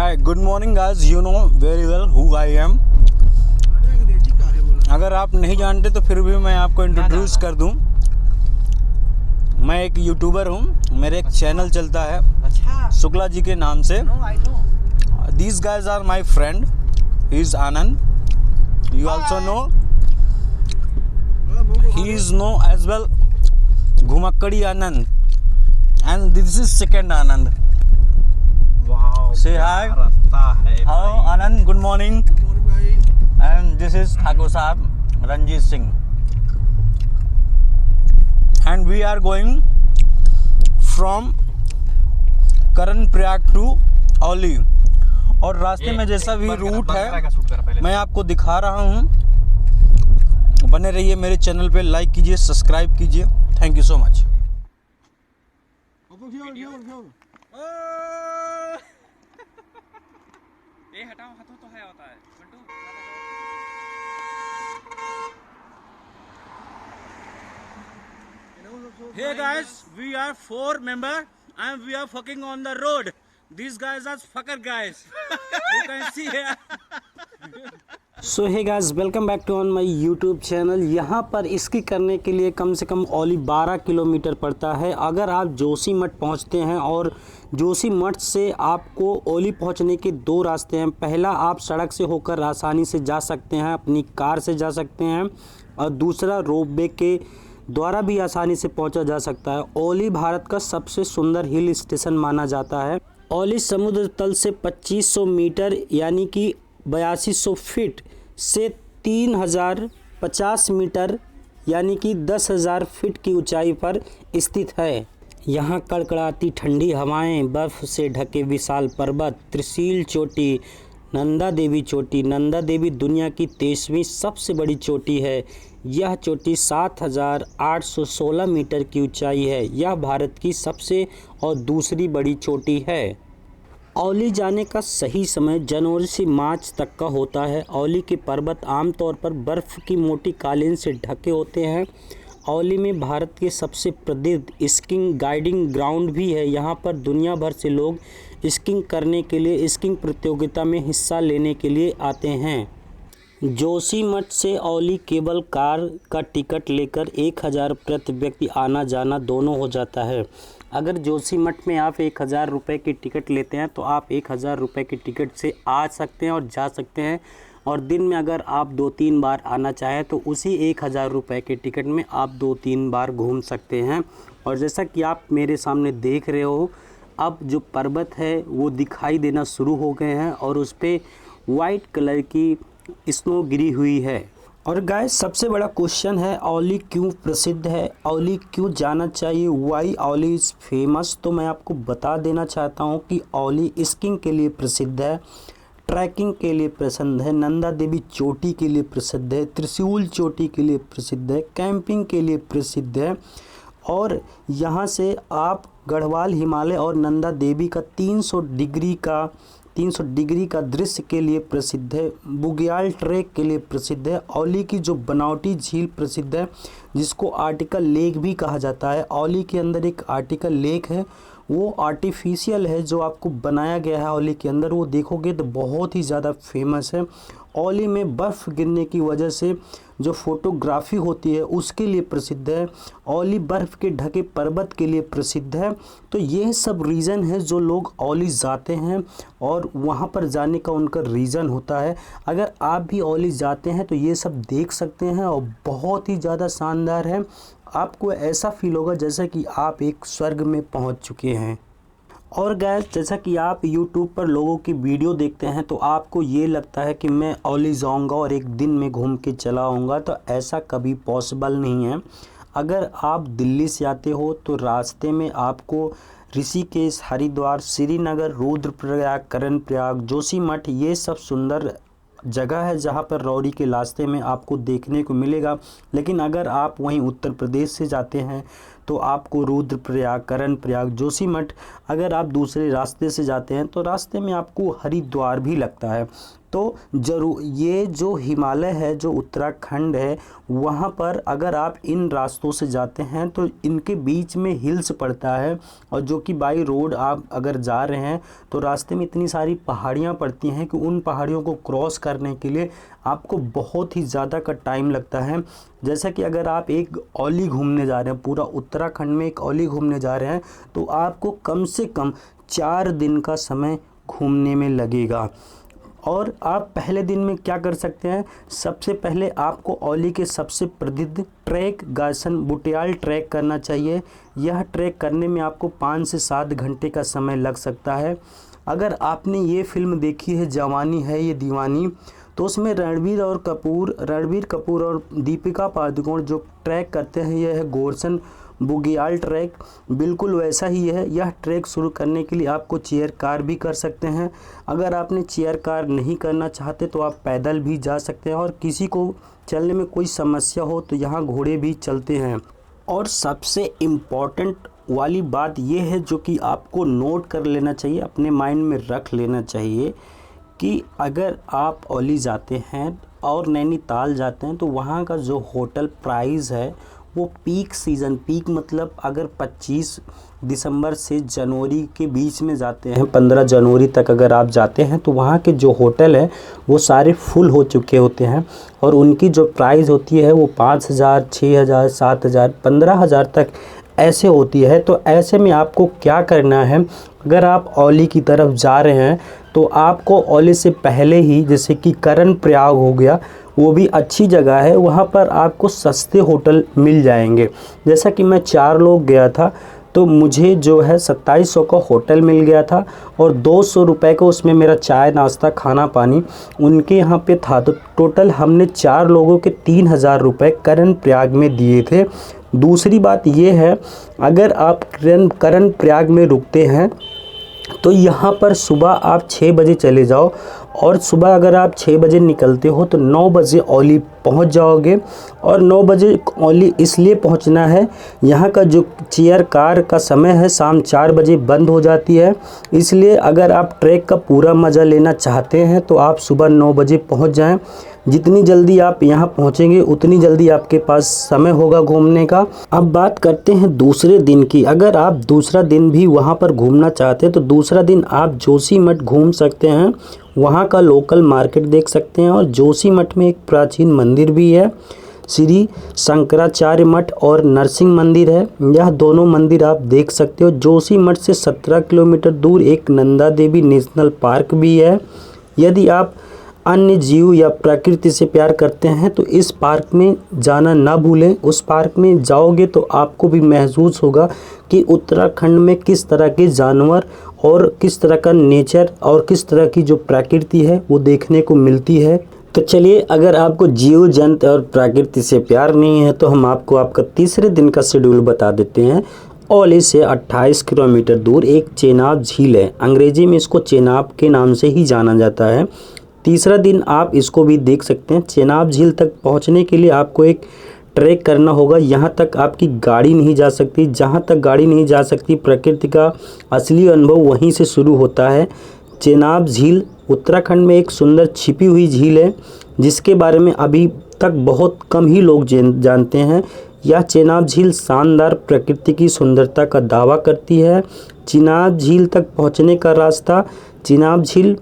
Hi, good morning guys. You know very well who I am. अगर आप नहीं जानते तो फिर भी मैं आपको इंट्रोड्यूस कर दूं। मैं एक यूट्यूबर हूं, मेरे एक चैनल चलता है शुक्ला जी के नाम से। These guys are my friend. He is Anand. You also know. He is know as well Ghumakkadi Anand. And this is second Anand. Wow. Say hi. Hello Anand, good morning. And this is Thakur Sahab, Ranjit Singh. And we are going from Karan Prayag to Oli. और रास्ते में जैसा भी root है मैं आपको दिखा रहा हूँ। बने रहिए मेरे चैनल पे, लाइक कीजिए, सब्सक्राइब कीजिए। Thank you so much. ये हटाओ, हाथों तो है होता है Bantu. Hey guys, we are 4 members and we are fucking on the road. These guys are fucker guys. You can see here. So hey guys, welcome back to on my YouTube channel. यहाँ पर इसकी करने के लिए कम से कम ओली 12 kilometre पड़ता है। अगर आप जोशीमठ पहुँचते हैं और जोशीमठ से आपको ओली पहुँचने के 2 रास्ते हैं। पहला, आप सड़क से होकर आसानी से जा सकते हैं, अपनी कार से जा सकते हैं, और दूसरा रोपवे के द्वारा भी आसानी से पहुँचा जा सकता है। ओली भारत का सबसे सुंदर हिल स्टेशन माना जाता है। ओली समुद्र तल से 2500 मीटर यानी कि 8200 फीट से 3050 मीटर यानी कि 10,000 फीट की ऊंचाई पर स्थित है। यहाँ कड़कड़ाती ठंडी हवाएं, बर्फ़ से ढके विशाल पर्वत, त्रिशूल चोटी, नंदा देवी चोटी। नंदा देवी दुनिया की 23वीं सबसे बड़ी चोटी है। यह चोटी 7,816 मीटर की ऊंचाई है। यह भारत की सबसे और दूसरी बड़ी चोटी है। ओली जाने का सही समय जनवरी से मार्च तक का होता है। ओली के पर्वत आमतौर पर बर्फ़ की मोटी कालीन से ढके होते हैं। ओली में भारत के सबसे प्रसिद्ध स्कीइंग गाइडिंग ग्राउंड भी है। यहाँ पर दुनिया भर से लोग स्कीइंग करने के लिए, स्कीइंग प्रतियोगिता में हिस्सा लेने के लिए आते हैं। जोशीमठ से ओली केवल कार का टिकट लेकर 1000 प्रति व्यक्ति आना जाना दोनों हो जाता है। अगर जोशीमठ में आप 1000 रुपये की टिकट लेते हैं तो आप 1000 रुपये की टिकट से आ सकते हैं और जा सकते हैं। और दिन में अगर आप 2-3 बार आना चाहें तो उसी 1000 रुपये के टिकट में आप 2-3 बार घूम सकते हैं। और जैसा कि आप मेरे सामने देख रहे हो, अब जो पर्वत है वो दिखाई देना शुरू हो गए हैं और उस पर वाइट कलर की स्नो गिरी हुई है। और गाइस, सबसे बड़ा क्वेश्चन है ओली क्यों प्रसिद्ध है, ओली क्यों जाना चाहिए, वाई ओली इज़ फेमस। तो मैं आपको बता देना चाहता हूँ कि ओली स्कीइंग के लिए प्रसिद्ध है, ट्रैकिंग के लिए प्रसिद्ध है, नंदा देवी चोटी के लिए प्रसिद्ध है, त्रिशूल चोटी के लिए प्रसिद्ध है, कैंपिंग के लिए प्रसिद्ध है। और यहाँ से आप गढ़वाल हिमालय और नंदा देवी का 300 डिग्री का दृश्य के लिए प्रसिद्ध है। बुग्याल ट्रैक के लिए प्रसिद्ध है। ओली की जो बनावटी झील प्रसिद्ध है, जिसको आर्टिकल लेक भी कहा जाता है। ओली के अंदर एक आर्टिकल लेक है, वो आर्टिफिशियल है, जो आपको बनाया गया है ओली के अंदर। वो देखोगे तो बहुत ही ज़्यादा फेमस है। ओली में बर्फ़ गिरने की वजह से जो फोटोग्राफी होती है उसके लिए प्रसिद्ध है। ओली बर्फ़ के ढके पर्वत के लिए प्रसिद्ध है। तो ये सब रीज़न है जो लोग ओली जाते हैं और वहाँ पर जाने का उनका रीज़न होता है। अगर आप भी ओली जाते हैं तो ये सब देख सकते हैं और बहुत ही ज़्यादा शानदार है। आपको ऐसा फील होगा जैसा कि आप एक स्वर्ग में पहुँच चुके हैं। और गाइस, जैसा कि आप YouTube पर लोगों की वीडियो देखते हैं तो आपको ये लगता है कि मैं ओली जाऊंगा और एक दिन में घूम के चला आऊँगा, तो ऐसा कभी पॉसिबल नहीं है। अगर आप दिल्ली से आते हो तो रास्ते में आपको ऋषिकेश, हरिद्वार, श्रीनगर, रुद्रप्रयाग, कर्णप्रयाग, जोशीमठ, ये सब सुंदर जगह है जहाँ पर रौरी के रास्ते में आपको देखने को मिलेगा। लेकिन अगर आप वहीं उत्तर प्रदेश से जाते हैं तो आपको रुद्रप्रयाग, कर्णप्रयाग, जोशीमठ, अगर आप दूसरे रास्ते से जाते हैं तो रास्ते में आपको हरिद्वार भी लगता है। तो जरूर ये जो हिमालय है, जो उत्तराखंड है, वहाँ पर अगर आप इन रास्तों से जाते हैं तो इनके बीच में हिल्स पड़ता है, और जो कि बाई रोड आप अगर जा रहे हैं तो रास्ते में इतनी सारी पहाड़ियाँ पड़ती हैं कि उन पहाड़ियों को क्रॉस करने के लिए आपको बहुत ही ज़्यादा का टाइम लगता है। जैसा कि अगर आप एक औली घूमने जा रहे हैं, पूरा उत्तराखंड में एक औली घूमने जा रहे हैं, तो आपको कम से कम 4 दिन का समय घूमने में लगेगा। और आप पहले दिन में क्या कर सकते हैं, सबसे पहले आपको औली के सबसे प्रसिद्ध ट्रैक गासन बुटियाल ट्रैक करना चाहिए। यह ट्रैक करने में आपको 5 से 7 घंटे का समय लग सकता है। अगर आपने ये फिल्म देखी है जवानी है ये दीवानी, तो उसमें रणबीर कपूर और दीपिका पादुकोण जो ट्रैक करते हैं, यह है गोवर्धन बुगियाल ट्रैक, बिल्कुल वैसा ही है। यह ट्रैक शुरू करने के लिए आपको चेयर कार भी कर सकते हैं। अगर आपने चेयर कार नहीं करना चाहते तो आप पैदल भी जा सकते हैं, और किसी को चलने में कोई समस्या हो तो यहाँ घोड़े भी चलते हैं। और सबसे इम्पॉर्टेंट वाली बात यह है जो कि आपको नोट कर लेना चाहिए, अपने माइंड में रख लेना चाहिए कि अगर आप औली जाते हैं और नैनीताल जाते हैं तो वहाँ का जो होटल प्राइस है वो पीक मतलब अगर 25 दिसंबर से जनवरी के बीच में जाते हैं, 15 जनवरी तक अगर आप जाते हैं तो वहाँ के जो होटल है वो सारे फुल हो चुके होते हैं, और उनकी जो प्राइस होती है वो 5,000, 6,000, 7,000, 15,000 तक ऐसे होती है। तो ऐसे में आपको क्या करना है, अगर आप औली की तरफ जा रहे हैं तो आपको औली से पहले ही, जैसे कि कर्णप्रयाग हो गया, वो भी अच्छी जगह है, वहाँ पर आपको सस्ते होटल मिल जाएंगे। जैसा कि मैं 4 लोग गया था तो मुझे जो है 2700 का होटल मिल गया था, और 200 रुपये का उसमें मेरा चाय नाश्ता खाना पानी उनके यहाँ पे था। तो टोटल हमने 4 लोगों के 3,000 रुपये कर्णप्रयाग में दिए थे। दूसरी बात ये है, अगर आप कर्णप्रयाग में रुकते हैं तो यहाँ पर सुबह आप 6 बजे चले जाओ, और सुबह अगर आप 6 बजे निकलते हो तो 9 बजे औली पहुँच जाओगे। और 9 बजे औली इसलिए पहुँचना है, यहाँ का जो चेयर कार का समय है शाम 4 बजे बंद हो जाती है, इसलिए अगर आप ट्रैक का पूरा मज़ा लेना चाहते हैं तो आप सुबह 9 बजे पहुँच जाएं। जितनी जल्दी आप यहाँ पहुँचेंगे उतनी जल्दी आपके पास समय होगा घूमने का। अब बात करते हैं दूसरे दिन की। अगर आप दूसरा दिन भी वहाँ पर घूमना चाहते हैं तो दूसरा दिन आप जोशीमठ घूम सकते हैं, वहाँ का लोकल मार्केट देख सकते हैं। और जोशीमठ में एक प्राचीन मंदिर भी है, श्री शंकराचार्य मठ और नरसिंह मंदिर है, यह दोनों मंदिर आप देख सकते हो। जोशीमठ से 17 किलोमीटर दूर एक नंदा देवी नेशनल पार्क भी है। यदि आप अन्य जीव या प्रकृति से प्यार करते हैं तो इस पार्क में जाना ना भूलें। उस पार्क में जाओगे तो आपको भी महसूस होगा कि उत्तराखंड में किस तरह के जानवर और किस तरह का नेचर और किस तरह की जो प्रकृति है वो देखने को मिलती है। तो चलिए, अगर आपको जीव जंतु और प्रकृति से प्यार नहीं है तो हम आपको आपका तीसरे दिन का शेड्यूल बता देते हैं। औली से 28 किलोमीटर दूर एक चेनाब झील है, अंग्रेजी में इसको चेनाब के नाम से ही जाना जाता है। तीसरा दिन आप इसको भी देख सकते हैं। चेनाब झील तक पहुंचने के लिए आपको एक ट्रैक करना होगा, यहाँ तक आपकी गाड़ी नहीं जा सकती। जहाँ तक गाड़ी नहीं जा सकती, प्रकृति का असली अनुभव वहीं से शुरू होता है। चेनाब झील उत्तराखंड में एक सुंदर छिपी हुई झील है जिसके बारे में अभी तक बहुत कम ही लोग जानते हैं। यह चेनाब झील शानदार प्रकृति की सुंदरता का दावा करती है। चेनाब झील तक पहुंचने का रास्ता, चेनाब झील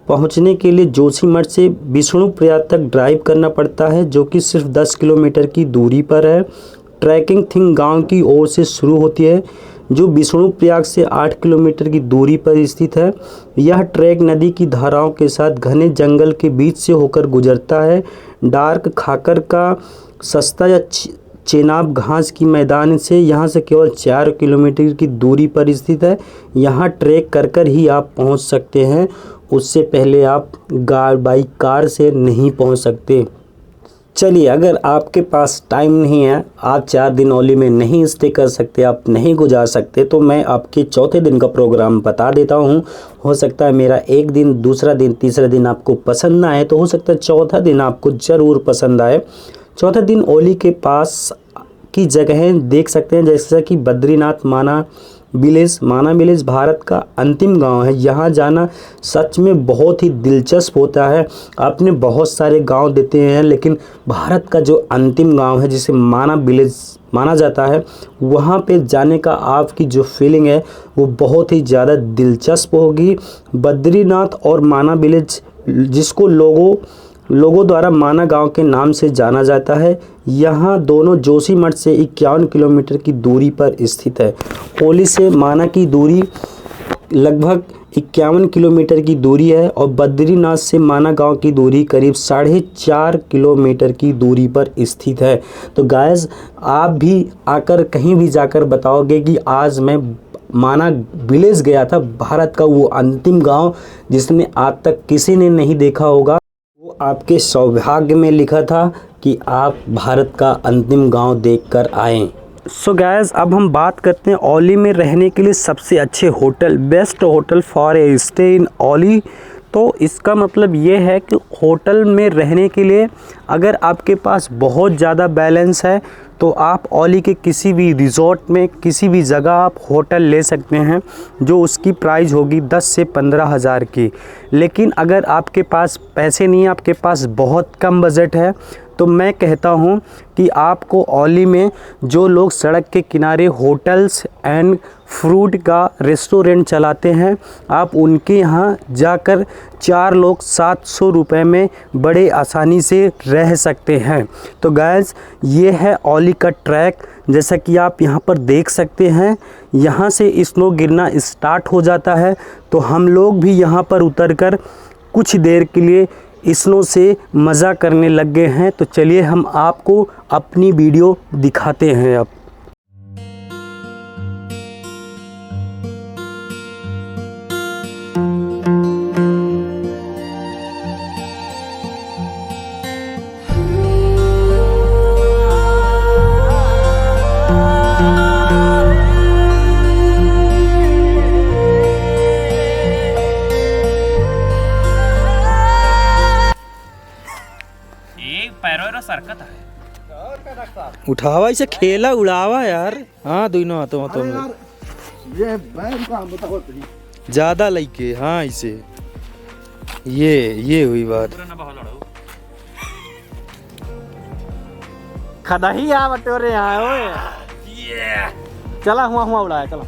पहुंचने के लिए जोशीमठ से विष्णुप्रयाग तक ड्राइव करना पड़ता है, जो कि सिर्फ 10 किलोमीटर की दूरी पर है। ट्रैकिंग थिंग गांव की ओर से शुरू होती है जो विष्णुप्रयाग से 8 किलोमीटर की दूरी पर स्थित है। यह ट्रैक नदी की धाराओं के साथ घने जंगल के बीच से होकर गुजरता है। डार्क खाकर का सस्ता या चेनाब घास की मैदान से यहाँ से केवल 4 किलोमीटर की दूरी पर स्थित है। यहाँ ट्रैक कर ही आप पहुँच सकते हैं, उससे पहले आप बाई कार से नहीं पहुँच सकते। चलिए, अगर आपके पास टाइम नहीं है, आप 4 दिन औली में नहीं स्टे कर सकते, आप नहीं गुजार सकते, तो मैं आपके चौथे दिन का प्रोग्राम बता देता हूँ। हो सकता है मेरा एक दिन, दूसरा दिन, तीसरा दिन आपको पसंद ना आए, तो हो सकता है चौथा दिन आपको ज़रूर पसंद आए। चौथा दिन औली के पास की जगहें देख सकते हैं, जैसा कि बद्रीनाथ माना विलेज भारत का अंतिम गांव है। यहाँ जाना सच में बहुत ही दिलचस्प होता है। आपने बहुत सारे गांव देते हैं, लेकिन भारत का जो अंतिम गांव है जिसे माना विलेज माना जाता है, वहाँ पे जाने का आपकी जो फीलिंग है वो बहुत ही ज़्यादा दिलचस्प होगी। बद्रीनाथ और माना विलेज, जिसको लोगों द्वारा माना गांव के नाम से जाना जाता है, यहाँ दोनों जोशीमठ से 51 किलोमीटर की दूरी पर स्थित है। ओली से माना की दूरी लगभग 51 किलोमीटर की दूरी है और बद्रीनाथ से माना गांव की दूरी करीब 4.5 किलोमीटर की दूरी पर स्थित है। तो गाइस, आप भी आकर कहीं भी जाकर बताओगे कि आज मैं माना विलेज गया था, भारत का वो अंतिम गांव जिसने आज तक किसी ने नहीं देखा होगा। वो आपके सौभाग्य में लिखा था कि आप भारत का अंतिम गांव देखकर आएँ। सो गाइस, अब हम बात करते हैं ओली में रहने के लिए सबसे अच्छे hotel, best hotel for a stay in Auli. तो इसका मतलब ये है कि होटल में रहने के लिए अगर आपके पास बहुत ज़्यादा बैलेंस है तो आप ओली के किसी भी रिज़ॉर्ट में किसी भी जगह आप होटल ले सकते हैं, जो उसकी प्राइस होगी 10 से 15 हज़ार की। लेकिन अगर आपके पास पैसे नहीं है, आपके पास बहुत कम बजट है, तो मैं कहता हूँ कि आपको ओली में जो लोग सड़क के किनारे होटल्स एंड फ्रूट का रेस्टोरेंट चलाते हैं, आप उनके यहाँ जाकर 4 लोग 700 रुपये में बड़े आसानी से रह सकते हैं। तो गाइस, ये है ओली का ट्रैक, जैसा कि आप यहाँ पर देख सकते हैं। यहाँ से स्नो गिरना स्टार्ट हो जाता है, तो हम लोग भी यहाँ पर उतरकर कुछ देर के लिए स्नो से मज़ा करने लग गए हैं। तो चलिए हम आपको अपनी वीडियो दिखाते हैं अब। सरकत है, उठावा इसे, खेला उड़ावा यार। हाँ, दोनों हाथों में ये बैन का हम बताओ तो ज़्यादा लइके। हाँ, इसे ये हुई बात। खदाही आ बटोरे यहाँ ओए। चला हुआ उड़ाया, चला।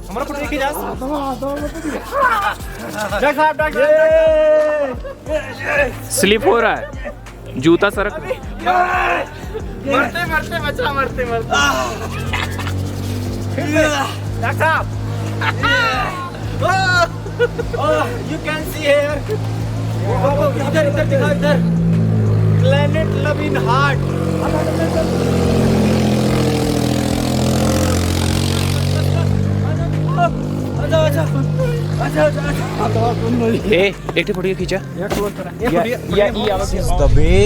हमारा फोटो लेके जा। स्लिप हो रहा है, जूता सरक। मरते बच्चा मरते डॉक्टर साहब, यू कैन सी हियर, इधर दिखा, इधर प्लेनेट लव इन हार्ट। एक फोटो खींचा। This is the way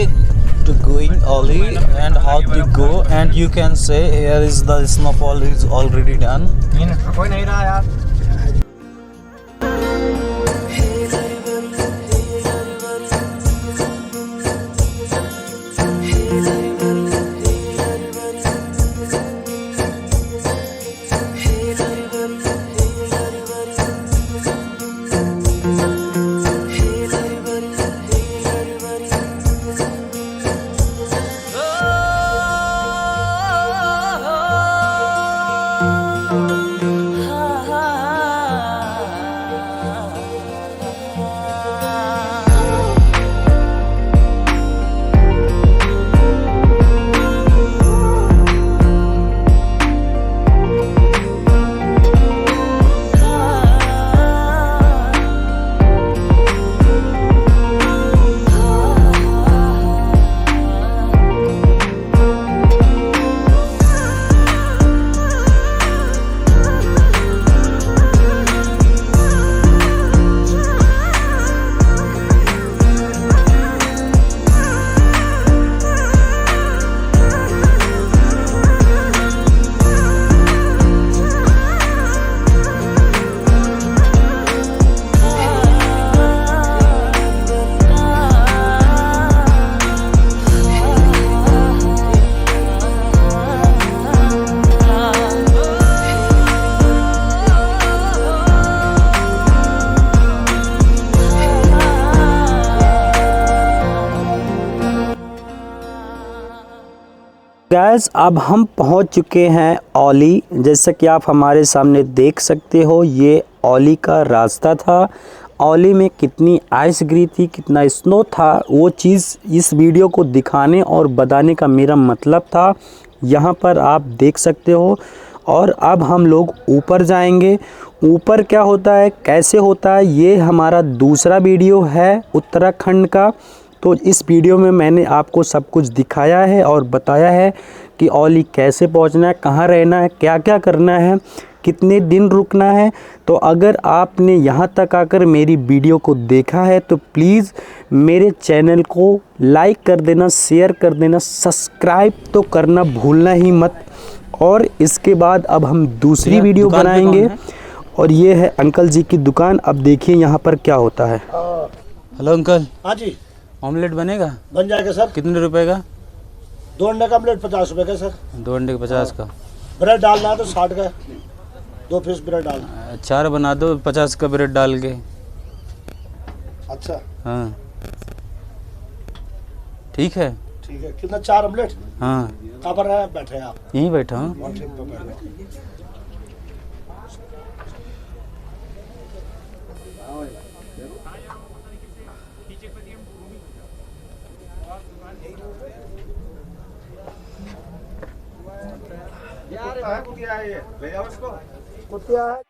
to going Oli and how to go, and you can say here is the snowfall is already done. कोई नहीं रहा यार। Gas अब हम पहुंच चुके हैं ओली। जैसा कि आप हमारे सामने देख सकते हो, ये ओली का रास्ता था। ओली में कितनी आइस गिरी थी, कितना स्नो था, वो चीज़ इस वीडियो को दिखाने और बताने का मेरा मतलब था। यहाँ पर आप देख सकते हो। और अब हम लोग ऊपर जाएंगे। ऊपर क्या होता है, कैसे होता है, ये हमारा दूसरा वीडियो है उत्तराखंड का। तो इस वीडियो में मैंने आपको सब कुछ दिखाया है और बताया है कि ओली कैसे पहुंचना है, कहाँ रहना है, क्या क्या करना है, कितने दिन रुकना है। तो अगर आपने यहाँ तक आकर मेरी वीडियो को देखा है तो प्लीज़ मेरे चैनल को लाइक कर देना, शेयर कर देना, सब्सक्राइब तो करना भूलना ही मत। और इसके बाद अब हम दूसरी वीडियो बनाएंगे। और ये है अंकल जी की दुकान। अब देखिए यहाँ पर क्या होता है। हेलो अंकल, हाँ जी, ऑमलेट बनेगा? बन जाएगा सर। कितने रुपए का? 2 अंडे का ऑमलेट 50 रुपए का सर। 2 अंडे का 50 का। ब्रेड डालना है तो 60 का, 2 पीस ब्रेड डालना। 4 बना दो 50 का ब्रेड डाल के। अच्छा हाँ ठीक है। ठीक है, कितना? 4 ऑमलेट। हाँ कहाँ पर है, बैठे आप? यहीं बैठा हूँ। ठीक पे बैठे। कुतिया है, ले जाओ इसको। कुतिया है।